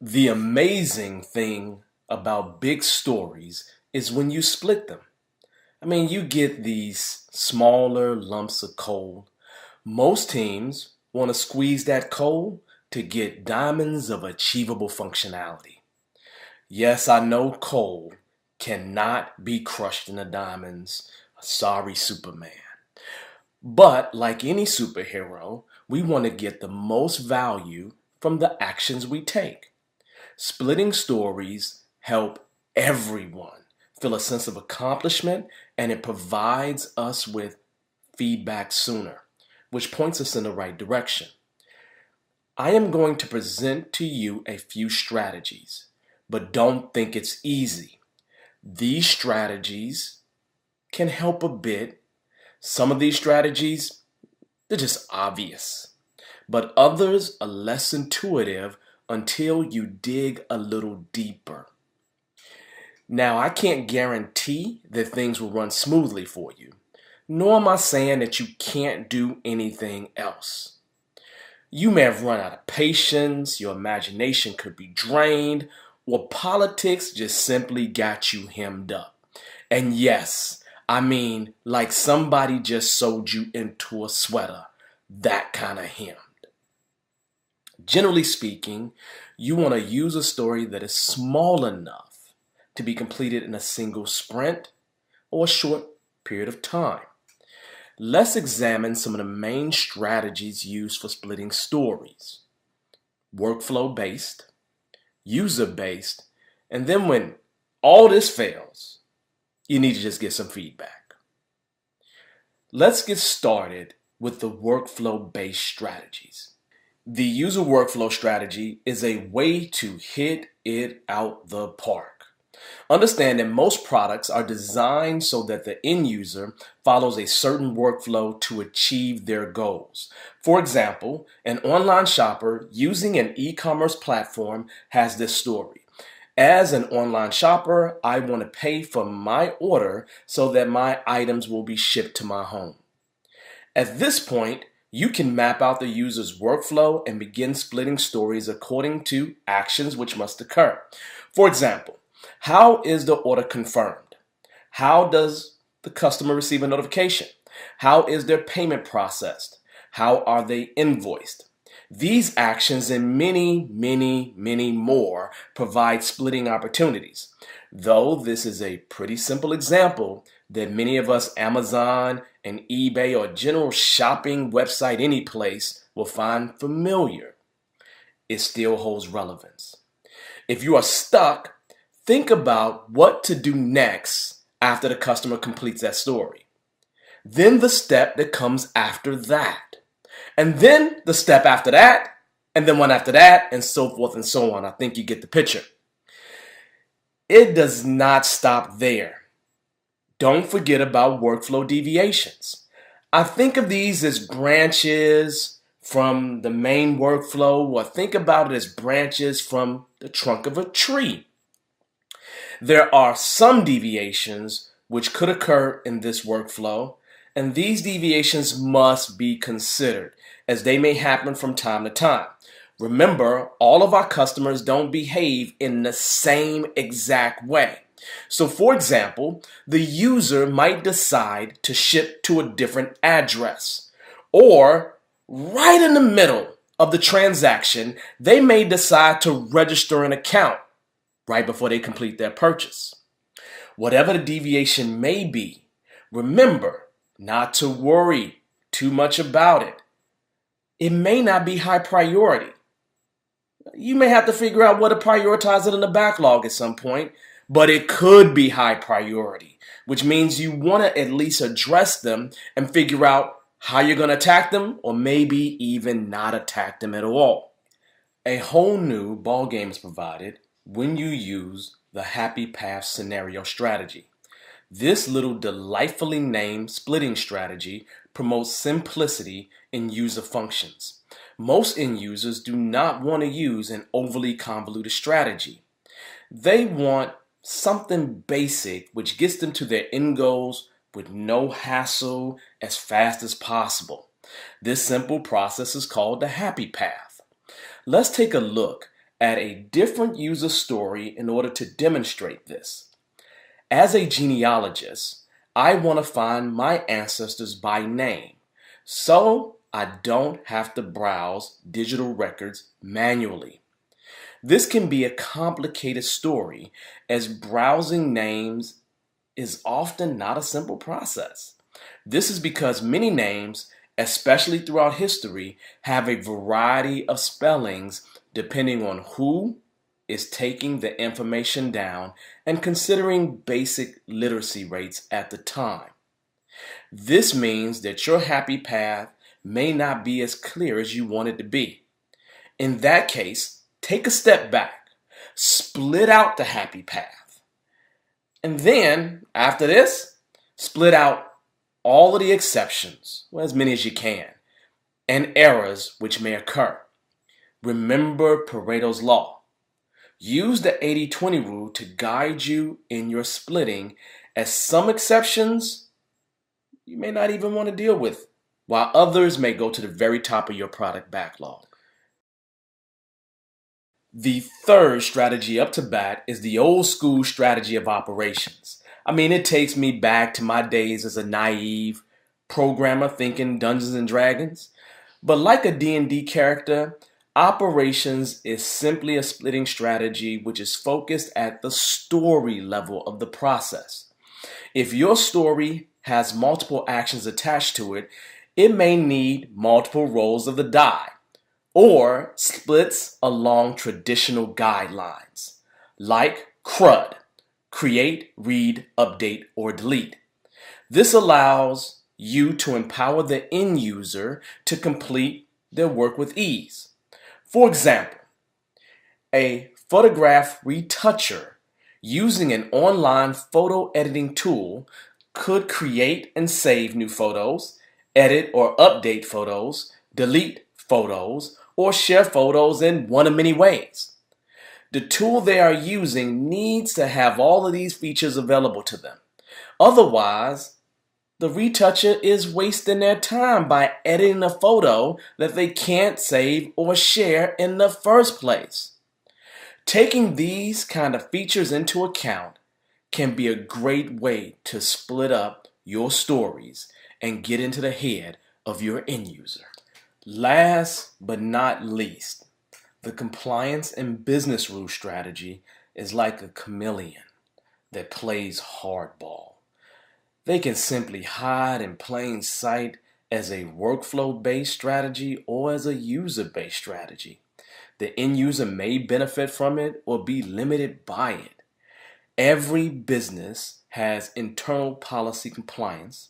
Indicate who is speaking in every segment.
Speaker 1: The amazing thing about big stories is when you split them. You get these smaller lumps of coal. Most teams want to squeeze that coal to get diamonds of achievable functionality. Yes, I know coal cannot be crushed into diamonds. Sorry, Superman. But like any superhero, we want to get the most value from the actions we take. Splitting stories help everyone feel a sense of accomplishment, and it provides us with feedback sooner, which points us in the right direction. I am going to present to you a few strategies, but don't think it's easy. These strategies can help a bit. Some of these strategies, they're just obvious, but others are less intuitive until you dig a little deeper. Now, I can't guarantee that things will run smoothly for you, nor am I saying that you can't do anything else. You may have run out of patience, your imagination could be drained, or politics just simply got you hemmed up. And yes, like somebody just sold you into a sweater, that kind of hemmed. Generally speaking, you want to use a story that is small enough to be completed in a single sprint or a short period of time. Let's examine some of the main strategies used for splitting stories: workflow based, user based, and then when all this fails, you need to just get some feedback. Let's get started with the workflow based strategies. The user workflow strategy is a way to hit it out the park. Understand that most products are designed so that the end user follows a certain workflow to achieve their goals. For example, an online shopper using an e-commerce platform has this story. As an online shopper, I want to pay for my order so that my items will be shipped to my home. At this point, you can map out the user's workflow and begin splitting stories according to actions which must occur. For example, how is the order confirmed? How does the customer receive a notification? How is their payment processed? How are they invoiced? These actions and many more provide splitting opportunities. Though this is a pretty simple example that many of us Amazon and eBay or general shopping website any place will find familiar, it still holds relevance. If you are stuck, think about what to do next after the customer completes that story. Then the step that comes after that. And then the step after that, and then one after that, and so forth and so on. I think you get the picture. It does not stop there. Don't forget about workflow deviations. I think of these as branches from the main workflow, or think about it as branches from the trunk of a tree. There are some deviations which could occur in this workflow, and these deviations must be considered as they may happen from time to time. Remember, all of our customers don't behave in the same exact way. So for example, the user might decide to ship to a different address, or right in the middle of the transaction, they may decide to register an account right before they complete their purchase. Whatever the deviation may be, remember not to worry too much about it. It may not be high priority. You may have to figure out what to prioritize it in the backlog at some point, but it could be high priority, which means you want to at least address them and figure out how you're going to attack them, or maybe even not attack them at all. A whole new ballgame is provided when you use the happy path scenario strategy. This little delightfully named splitting strategy promotes simplicity in user functions. Most end users do not want to use an overly convoluted strategy. They want something basic which gets them to their end goals with no hassle as fast as possible. This simple process is called the happy path. Let's take a look add a different user story in order to demonstrate this. As a genealogist, I want to find my ancestors by name, so I don't have to browse digital records manually. This can be a complicated story, as browsing names is often not a simple process. This is because many names, especially throughout history, have a variety of spellings depending on who is taking the information down and considering basic literacy rates at the time. This means that your happy path may not be as clear as you want it to be. In that case, take a step back, split out the happy path, and then, after this, split out all of the exceptions, well, as many as you can, and errors which may occur. Remember Pareto's law. Use the 80-20 rule to guide you in your splitting, as some exceptions you may not even want to deal with, while others may go to the very top of your product backlog. The third strategy up to bat is the old school strategy of operations. It takes me back to my days as a naive programmer thinking Dungeons and Dragons. But like a D&D character, operations is simply a splitting strategy which is focused at the story level of the process. If your story has multiple actions attached to it, it may need multiple rolls of the die, or splits along traditional guidelines, like CRUD, create, read, update, or delete. This allows you to empower the end user to complete their work with ease. For example, a photograph retoucher using an online photo editing tool could create and save new photos, edit or update photos, delete photos, or share photos in one of many ways. The tool they are using needs to have all of these features available to them. Otherwise, the retoucher is wasting their time by editing a photo that they can't save or share in the first place. Taking these kind of features into account can be a great way to split up your stories and get into the head of your end user. Last but not least, the compliance and business rule strategy is like a chameleon that plays hardball. They can simply hide in plain sight as a workflow-based strategy or as a user-based strategy. The end user may benefit from it or be limited by it. Every business has internal policy compliance,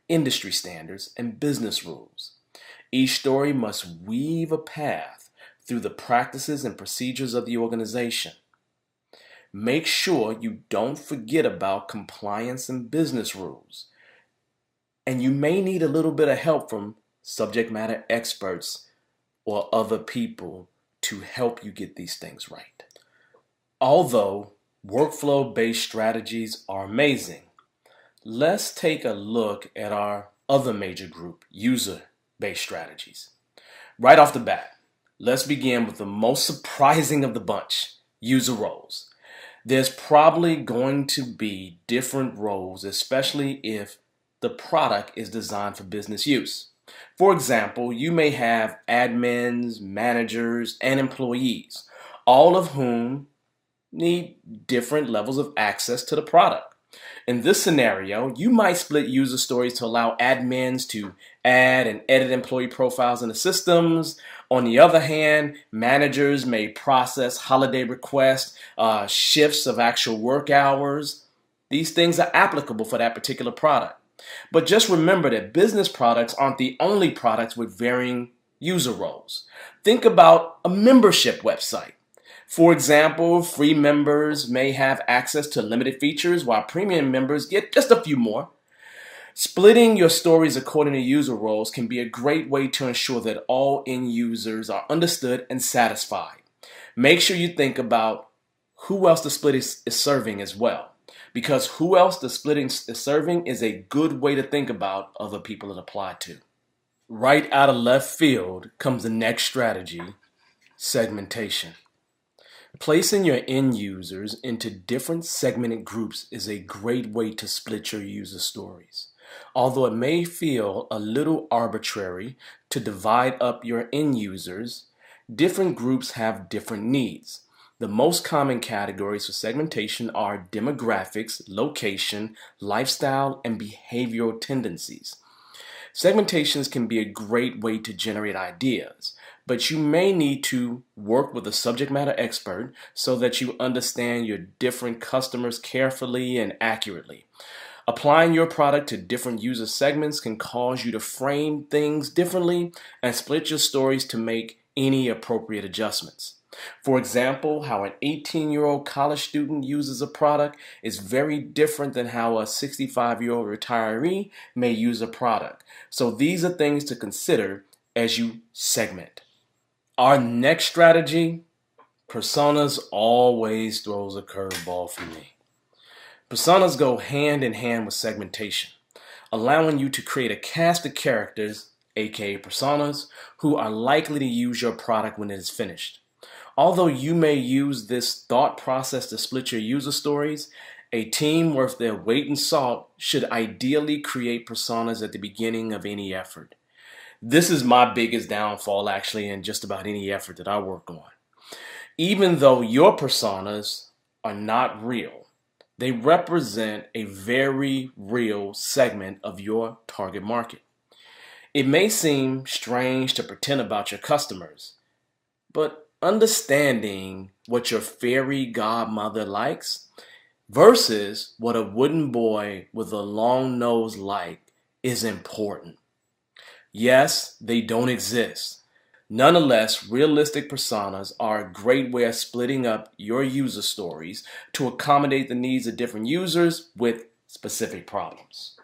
Speaker 1: industry standards, and business rules. Each story must weave a path through the practices and procedures of the organization. Make sure you don't forget about compliance and business rules. And you may need a little bit of help from subject matter experts or other people to help you get these things right. Although workflow-based strategies are amazing, let's take a look at our other major group, user-based strategies. Right off the bat, let's begin with the most surprising of the bunch, user roles. There's probably going to be different roles, especially if the product is designed for business use. For example, you may have admins, managers, and employees, all of whom need different levels of access to the product. In this scenario, you might split user stories to allow admins to add and edit employee profiles in the systems. On the other hand, managers may process holiday requests, shifts of actual work hours. These things are applicable for that particular product. But just remember that business products aren't the only products with varying user roles. Think about a membership website. For example, free members may have access to limited features while premium members get just a few more. Splitting your stories according to user roles can be a great way to ensure that all end users are understood and satisfied. Make sure you think about who else the split is serving as well, because who else the splitting is serving is a good way to think about other people it applied to. Right out of left field comes the next strategy, segmentation. Placing your end users into different segmented groups is a great way to split your user stories. Although it may feel a little arbitrary to divide up your end users, different groups have different needs. The most common categories for segmentation are demographics, location, lifestyle, and behavioral tendencies. Segmentations can be a great way to generate ideas, but you may need to work with a subject matter expert so that you understand your different customers carefully and accurately. Applying your product to different user segments can cause you to frame things differently and split your stories to make any appropriate adjustments. For example, how an 18-year-old college student uses a product is very different than how a 65-year-old retiree may use a product. So these are things to consider as you segment. Our next strategy, personas, always throws a curveball for me. Personas go hand in hand with segmentation, allowing you to create a cast of characters, aka personas, who are likely to use your product when it is finished. Although you may use this thought process to split your user stories, a team worth their weight in salt should ideally create personas at the beginning of any effort. This is my biggest downfall actually in just about any effort that I work on. Even though your personas are not real, they represent a very real segment of your target market. It may seem strange to pretend about your customers, but understanding what your fairy godmother likes versus what a wooden boy with a long nose like is important. Yes, they don't exist. Nonetheless, realistic personas are a great way of splitting up your user stories to accommodate the needs of different users with specific problems.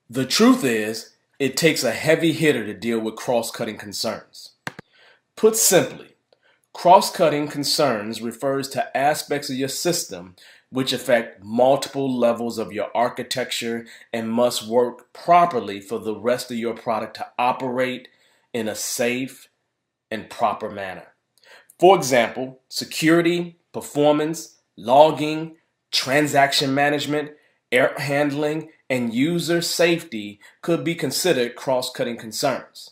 Speaker 1: The truth is, it takes a heavy hitter to deal with cross-cutting concerns. Put simply, cross-cutting concerns refers to aspects of your system which affect multiple levels of your architecture and must work properly for the rest of your product to operate in a safe and proper manner. For example, security, performance, logging, transaction management, error handling, and user safety could be considered cross-cutting concerns.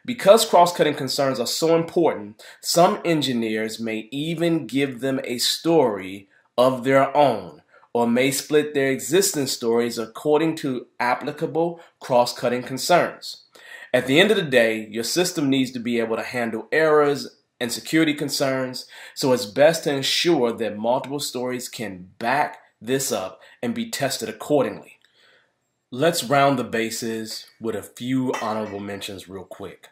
Speaker 1: Because cross-cutting concerns are so important, some engineers may even give them a story of their own, or may split their existing stories according to applicable cross-cutting concerns. At the end of the day, your system needs to be able to handle errors and security concerns, so it's best to ensure that multiple stories can back this up and be tested accordingly. Let's round the bases with a few honorable mentions real quick.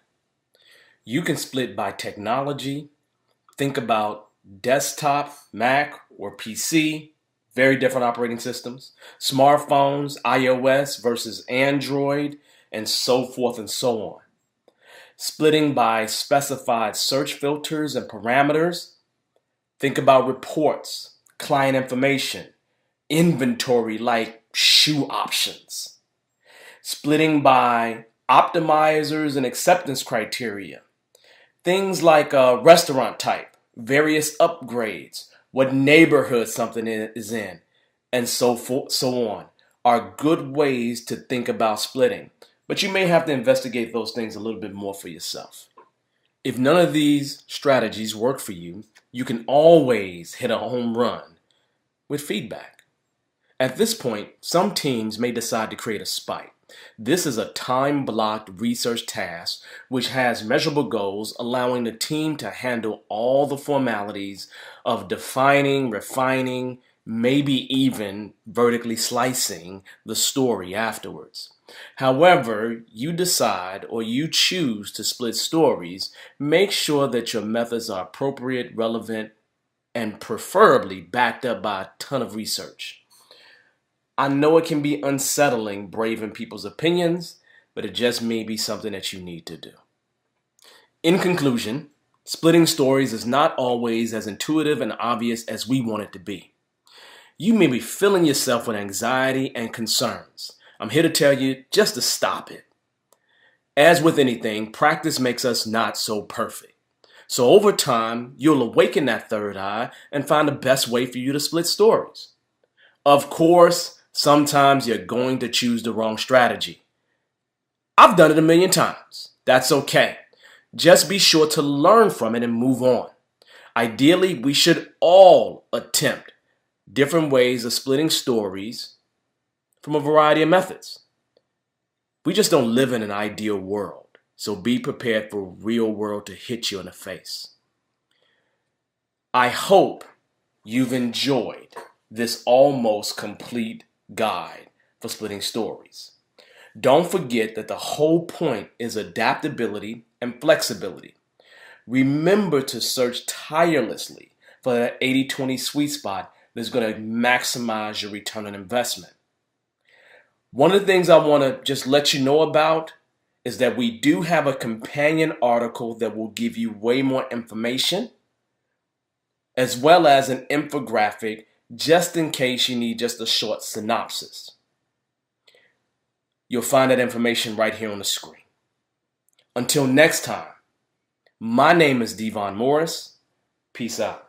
Speaker 1: You can split by technology. Think about desktop, Mac, or PC, very different operating systems. Smartphones, iOS versus Android, and so forth and so on. Splitting by specified search filters and parameters. Think about reports, client information, inventory like shoe options. Splitting by optimizers and acceptance criteria. Things like a restaurant type, various upgrades, what neighborhood something is in, and so on, are good ways to think about splitting. But you may have to investigate those things a little bit more for yourself. If none of these strategies work for you, you can always hit a home run with feedback. At this point, some teams may decide to create a spike. This is a time-blocked research task which has measurable goals, allowing the team to handle all the formalities of defining, refining, maybe even vertically slicing the story afterwards. However you decide or you choose to split stories, make sure that your methods are appropriate, relevant, and preferably backed up by a ton of research. I know it can be unsettling braving people's opinions, but it just may be something that you need to do. In conclusion, splitting stories is not always as intuitive and obvious as we want it to be. You may be filling yourself with anxiety and concerns. I'm here to tell you just to stop it. As with anything, practice makes us not so perfect. So over time, you'll awaken that third eye and find the best way for you to split stories. Of course, sometimes you're going to choose the wrong strategy. I've done it a million times. That's okay. Just be sure to learn from it and move on. Ideally, we should all attempt different ways of splitting stories from a variety of methods. We just don't live in an ideal world, so be prepared for a real world to hit you in the face. I hope you've enjoyed this almost complete guide for splitting stories. Don't forget that the whole point is adaptability and flexibility. Remember to search tirelessly for that 80-20 sweet spot that's going to maximize your return on investment. One of the things I want to just let you know about is that we do have a companion article that will give you way more information, as well as an infographic just in case you need just a short synopsis. You'll find that information right here on the screen. Until next time, my name is Devon Morris. Peace out.